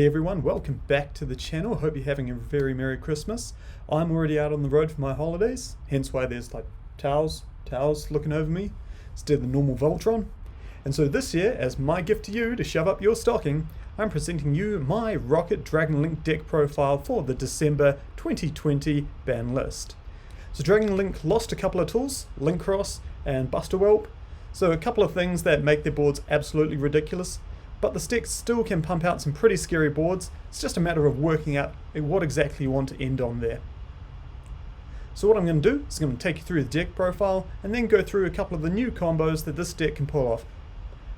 Hey everyone, welcome back to the channel. Hope you're having a very Merry Christmas. I'm already out on the road for my holidays, hence why there's like towels looking over me instead of the normal Voltron. And so this year, as my gift to you to shove up your stocking, I'm presenting you my Rokket Dragon Link deck profile for the December 2020 ban list. So Dragon Link lost a couple of tools, Link Cross and Buster Whelp, so a couple of things that make their boards absolutely ridiculous. But the stick still can pump out some pretty scary boards. It's just a matter of working out what exactly you want to end on there. So what I'm going to do is I'm going to take you through the deck profile and then go through a couple of the new combos that this deck can pull off.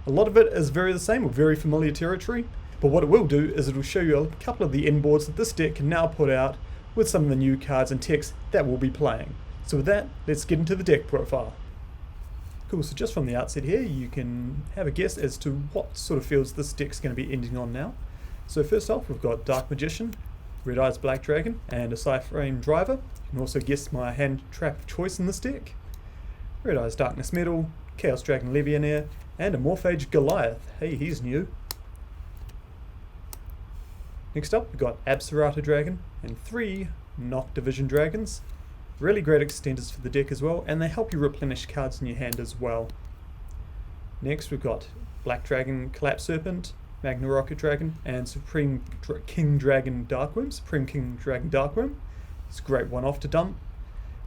A lot of it is very the same or very familiar territory, but what it will do is it will show you a couple of the end boards that this deck can now put out with some of the new cards and techs that we'll be playing. So with that, let's get into the deck profile. Cool, so just from the outset here, you can have a guess as to what sort of fields this deck's going to be ending on now. So first off, we've got Dark Magician, Red Eyes Black Dragon, and a Cyframe Driver. You can also guess my hand trap of choice in this deck. Red Eyes Darkness Metal, Chaos Dragon Legionnaire, and a Morphage Goliath. Hey, he's new. Next up, we've got Absurata Dragon, and 3 Noct Division Dragons. Really great extenders for the deck as well, and they help you replenish cards in your hand as well. Next we've got Black Dragon Collapse Serpent, Magna Rokket Dragon, and Supreme King Dragon Darkworm. It's a great one-off to dump.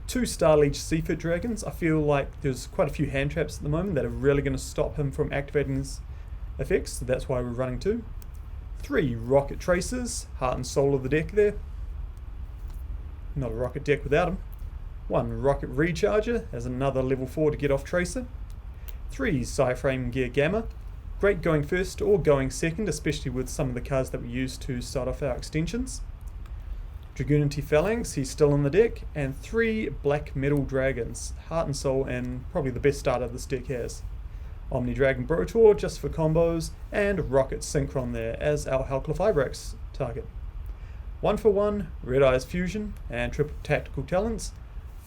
2 Starliege Seafoot Dragons. I feel like there's quite a few hand traps at the moment that are really going to stop him from activating his effects, so that's why we're running 2. 3 Rokket Tracers, heart and soul of the deck there. Not a Rokket deck without him. 1 Rokket Recharger as another level 4 to get off Tracer. 3 Cyframe Gear Gamma. Great going first or going second, especially with some of the cards that we use to start off our extensions. Dragoonity Phalanx, he's still in the deck. And 3 Black Metal Dragons, Heart and Soul, and probably the best starter this deck has. Omni Dragon Brotor just for combos, and Rokket Synchron there as our Halclifybrax target. 1 for 1 Red Eyes Fusion and triple tactical talents.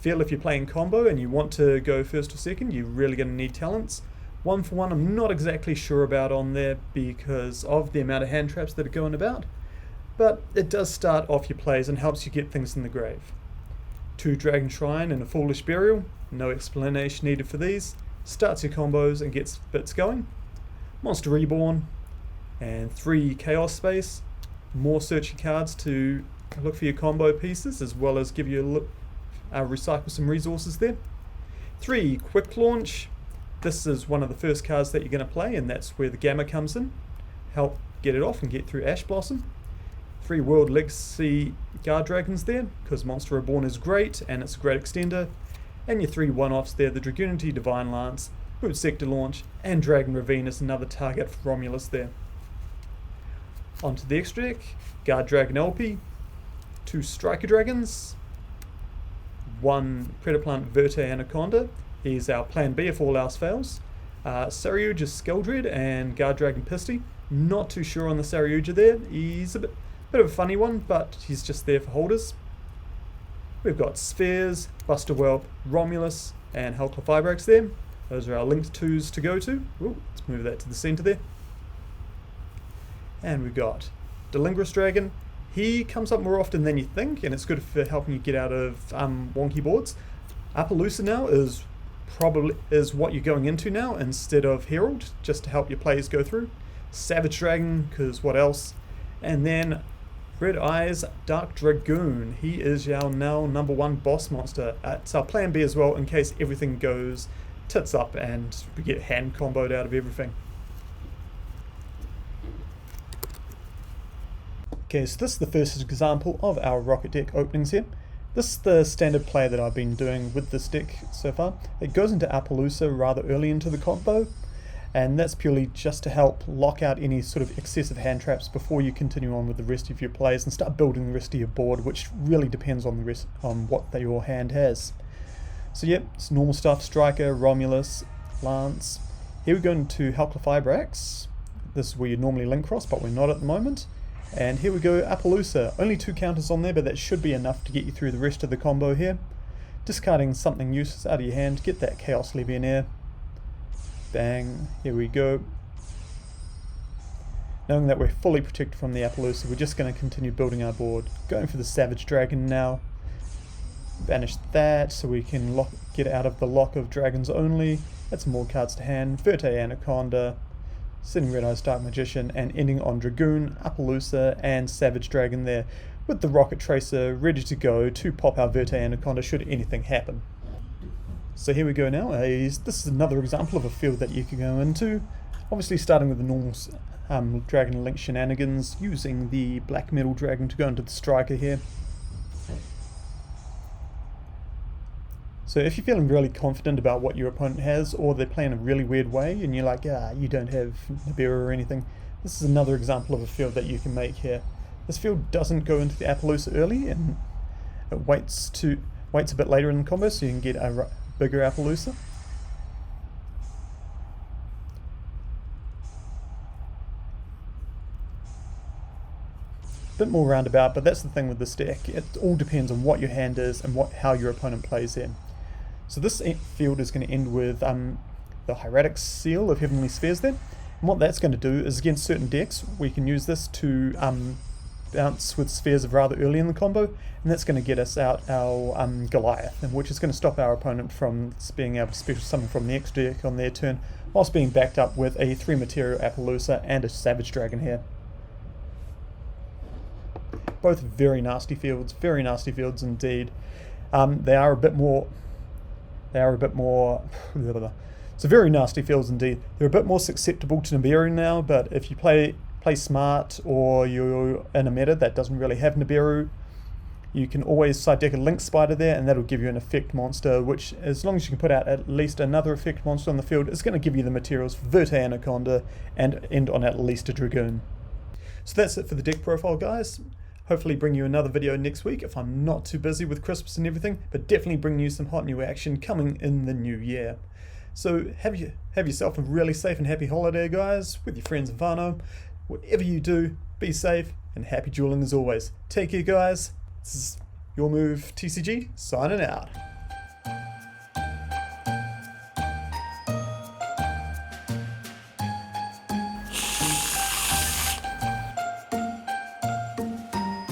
Feel if you're playing combo and you want to go first or second, you're really going to need talents. 1 for 1 I'm not exactly sure about on there because of the amount of hand traps that are going about, but it does start off your plays and helps you get things in the grave. 2 Dragon Shrine and a Foolish Burial, no explanation needed for these. Starts your combos and gets bits going. Monster Reborn and 3 Chaos Space. More searchy cards to look for your combo pieces as well as give you a look. Recycle some resources there. 3 Quick Launch. This is one of the first cards that you're going to play, and that's where the Gamma comes in. Help get it off and get through Ash Blossom. 3 World Legacy Guard Dragons there, because Monster Reborn is great and it's a great extender. And your 3 one-offs there, the Dragoonity Divine Lance, Boot Sector Launch, and Dragon Ravine is another target for Romulus there. Onto the extra deck, Guard Dragon LP, 2 Striker Dragons, 1 Predaplant Verte Anaconda, he's our plan B if all else fails. Saryuja Skeldred and Guard Dragon Pisty. Not too sure on the Saryuja there, he's a bit of a funny one, but he's just there for holders. We've got Spheres, Buster Whelp, Romulus, and Halclifybrax there. Those are our linked 2s to go to. Ooh, let's move that to the centre there. And we've got Delingris Dragon. He comes up more often than you think, and it's good for helping you get out of wonky boards. Appaloosa now is what you're going into now instead of Herald, just to help your players go through. Savage Dragon, because what else? And then Red Eyes Dark Dragoon. He is our now number 1 boss monster. It's our plan B as well in case everything goes tits up and we get hand comboed out of everything. Okay, so this is the first example of our Rokket deck openings here. This is the standard play that I've been doing with this deck so far. It goes into Appaloosa rather early into the combo, and that's purely just to help lock out any sort of excessive hand traps before you continue on with the rest of your plays and start building the rest of your board, which really depends on what your hand has. So yep, it's normal stuff: Striker, Romulus, Lance. Here we go into Halclifybrax. This is where you normally link cross, but we're not at the moment. And here we go, Appaloosa. Only 2 counters on there, but that should be enough to get you through the rest of the combo here. Discarding something useless out of your hand, get that Chaos Legionnaire. Bang, here we go. Knowing that we're fully protected from the Appaloosa, we're just going to continue building our board. Going for the Savage Dragon now. Banish that so we can get out of the lock of dragons only. Add some more cards to hand. Verte Anaconda, sending Red Eyes Dark Magician, and ending on Dragoon, Appaloosa, and Savage Dragon there, with the Rokket Tracer ready to go to pop our Verte Anaconda should anything happen. So here we go now. This is another example of a field that you can go into. Obviously starting with the normal Dragon Link shenanigans, using the Black Metal Dragon to go into the Striker here. So if you're feeling really confident about what your opponent has, or they're playing a really weird way and you're like, you don't have Nibiru or anything, this is another example of a field that you can make here. This field doesn't go into the Appaloosa early, and it waits a bit later in the combo so you can get a bigger Appaloosa. Bit more roundabout, but that's the thing with this deck. It all depends on what your hand is and how your opponent plays in. So this field is going to end with the Hieratic Seal of Heavenly Spheres then. And what that's going to do is, against certain decks, we can use this to bounce with spheres of rather early in the combo, and that's going to get us out our Goliath, and which is going to stop our opponent from being able to special summon from the extra deck on their turn, whilst being backed up with a 3 material Appaloosa and a Savage Dragon here. Both very nasty fields indeed. They are a bit more. So very nasty fields indeed. They're a bit more susceptible to Nibiru now, but if you play smart, or you're in a meta that doesn't really have Nibiru, you can always side deck a Link Spider there, and that'll give you an effect monster, which, as long as you can put out at least another effect monster on the field, is going to give you the materials for Verte Anaconda and end on at least a Dragoon. So that's it for the deck profile, guys. Hopefully bring you another video next week if I'm not too busy with Christmas and everything, but definitely bring you some hot new action coming in the new year. So have yourself a really safe and happy holiday, guys, with your friends and whānau. Whatever you do, be safe and happy dueling as always. Take care, guys. This is Your Move TCG, signing out.